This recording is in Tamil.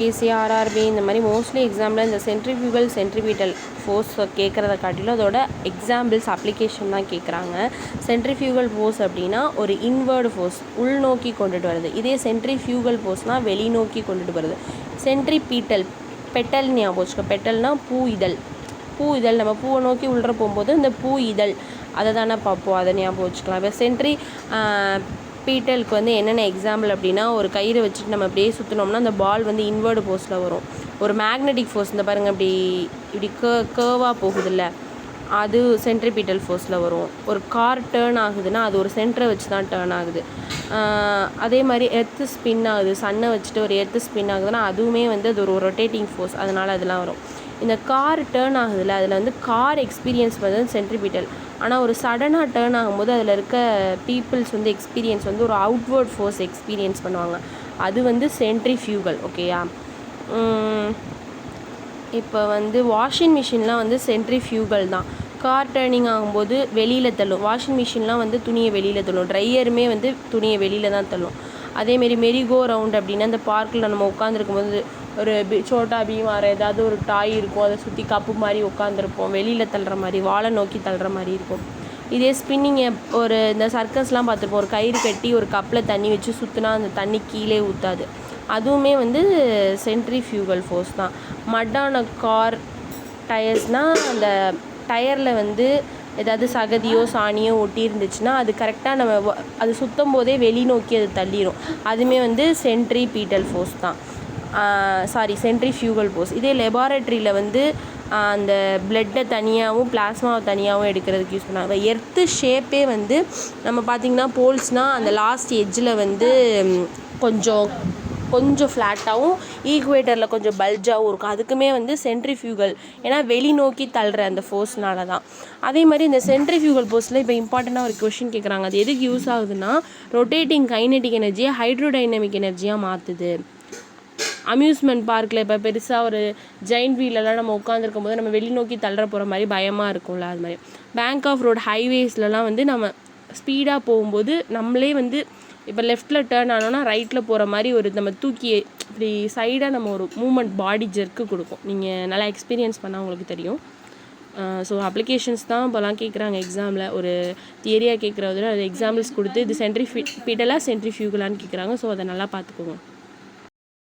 பிஎஸ்சி ஆர்ஆர்பி இந்த மாதிரி மோஸ்ட்லி எக்ஸாம்பிள் இந்த சென்ட்ரிஃபியூகல் சென்ட்ரிபியூட்டல் ஃபோர்ஸ் கேட்குறத காட்டிலும் அதோட எக்ஸாம்பிள்ஸ் அப்ளிகேஷன் தான் கேட்குறாங்க. சென்ட்ரிஃபியூகல் ஃபோர்ஸ் அப்படின்னா ஒரு இன்வேர்டு ஃபோர்ஸ் உள்நோக்கி கொண்டுட்டு வருது. இதே சென்ட்ரிஃபியூகல் ஃபோர்ஸ்னால் வெளிநோக்கி கொண்டுட்டு வருது. சென்ட்ரிபீட்டல் பெட்டல் ஞாபகம் வச்சுக்கோ. பெட்டல்னால் பூ இதழ் நம்ம பூவை நோக்கி உள்ளே போகும்போது இந்த பூ இதழ் அதை தானே பார்ப்போம், அதை ஞாபகம் வச்சுக்கலாம். இப்போ பீட்டலுக்கு வந்து என்னென்ன எக்ஸாம்பிள் அப்படின்னா ஒரு கயிறு வச்சுட்டு நம்ம அப்படியே சுற்றினோம்னா அந்த பால் வந்து இன்வேர்டு ஃபோர்ஸில் வரும். ஒரு மேக்னெட்டிக் ஃபோர்ஸ் இந்த பாருங்கள் இப்படி கேர்வாக போகுதில்ல, அது சென்ட்ரிபீட்டல் ஃபோர்ஸில் வரும். ஒரு கார் டேர்ன் ஆகுதுன்னா அது ஒரு சென்டரை வச்சு தான் டேர்ன் ஆகுது. அதே மாதிரி எர்த்து ஸ்பின் ஆகுது, சன்னை வச்சுட்டு ஒரு எர்த்து ஸ்பின் ஆகுதுன்னா அதுவுமே வந்து அது ஒரு ரொட்டேட்டிங் ஃபோர்ஸ், அதனால் அதெல்லாம் வரும். இந்த கார் டேர்ன் ஆகுதுல்ல, அதில் வந்து கார் எக்ஸ்பீரியன்ஸ் வந்து சென்ட்ரிபீட்டல். ஆனால் ஒரு சடனாக டேர்ன் ஆகும்போது அதில் இருக்க பீப்புள்ஸ் வந்து எக்ஸ்பீரியன்ஸ் வந்து ஒரு அவுட்வேர்ட் ஃபோர்ஸ் எக்ஸ்பீரியன்ஸ் பண்ணுவாங்க, அது வந்து சென்ட்ரிஃபியூகல். ஓகேயா? இப்போ வந்து வாஷிங் மிஷின்லாம் வந்து சென்ட்ரிஃபியூகல் தான். கார் டேர்னிங் ஆகும்போது வெளியில் தள்ளும். வாஷிங் மிஷின்லாம் வந்து துணியை வெளியில் தள்ளும். ட்ரையருமே வந்து துணியை வெளியில் தான் தள்ளும். அதேமாரி மெரிகோ ரவுண்ட் அப்படின்னா இந்த பார்க்கில் நம்ம உட்காந்துருக்கும் போது ஒரு சோட்டா பீம் ஏதாவது ஒரு டாய் இருக்கும், அதை சுற்றி கப்பு மாதிரி உட்காந்துருப்போம், வெளியில் தள்ளுற மாதிரி வாழை நோக்கி தள்ளுற மாதிரி இருக்கும். இதே ஸ்பின்னிங் ஒரு இந்த சர்க்கஸ்லாம் பார்த்துருப்போம், ஒரு கயிறு கட்டி ஒரு கப்பில் தண்ணி வச்சு சுற்றினா அந்த தண்ணி கீழே ஊற்றாது, அதுவுமே வந்து சென்ட்ரிஃபியூகல் ஃபோர்ஸ் தான். மட்டான கார் டயர்ஸ்னால் அந்த டயரில் வந்து ஏதாவது சகதியோ சாணியோ ஒட்டி இருந்துச்சுன்னா அது கரெக்டாக நம்ம அது சுற்றும் போதே வெளிநோக்கி அது தள்ளிடும், அதுவுமே வந்து சென்ட்ரிபீட்டல் ஃபோர்ஸ் தான். Centrifugal force. இதே லெபார்ட்ரியில் வந்து அந்த பிளட்டை தனியாகவும் பிளாஸ்மாவை தனியாகவும் எடுக்கிறதுக்கு யூஸ் பண்ணுவாங்க. எர்த்து ஷேப்பே வந்து நம்ம பார்த்திங்கன்னா போல்ஸ்னால் அந்த லாஸ்ட் எட்ஜில் வந்து கொஞ்சம் ஃப்ளாட்டாகவும் ஈக்குவேட்டரில் கொஞ்சம் பல்ஜாகவும் இருக்கும், அதுக்குமே வந்து சென்ட்ரிஃபியூகல், ஏன்னா வெளிநோக்கி தள்ளுற அந்த ஃபோர்ஸ்னால தான். அதே மாதிரி இந்த சென்ட்ரிஃபியூகல் ஃபோர்ஸில் இப்போ இம்பார்ட்டண்ட்டாக ஒரு கொஷின் கேட்குறாங்க, அது எதுக்கு யூஸ் ஆகுதுன்னா ரொட்டேட்டிங் கைனெட்டிக் எனர்ஜியை ஹைட்ரோடைனமிக் எனர்ஜியாக மாற்றுது. அம்யூஸ்மெண்ட் பார்க்கில் இப்போ பெருசாக ஒரு ஜெயின்ட் வீலெலாம் நம்ம உட்காந்துருக்கும் போது நம்ம வெளிநோக்கி தள்ளுற போகிற மாதிரி பயமாக இருக்கும்ல, அது மாதிரி பேங்க் ஆஃப் ரோடு ஹைவேஸ்லலாம் வந்து நம்ம ஸ்பீடாக போகும்போது நம்மளே வந்து இப்போ லெஃப்ட்டில் டேர்ன் ஆனோன்னா ரைட்டில் போகிற மாதிரி ஒரு நம்ம தூக்கி இப்படி சைடாக நம்ம ஒரு மூமெண்ட் பாடி ஜெர்க்கு கொடுக்கும். நீங்கள் நல்லா எக்ஸ்பீரியன்ஸ் பண்ணால் உங்களுக்கு தெரியும். ஸோ அப்ளிகேஷன்ஸ் தான் இப்போலாம் கேட்குறாங்க எக்ஸாமில். ஒரு தியரியாக கேட்குறத அது எக்ஸாம்பிள்ஸ் கொடுத்து இது சென்ட்ரிபீட்டலாக சென்ட்ரிஃபியூகலான்னு கேட்குறாங்க. ஸோ அதை நல்லா பார்த்துக்கோங்க.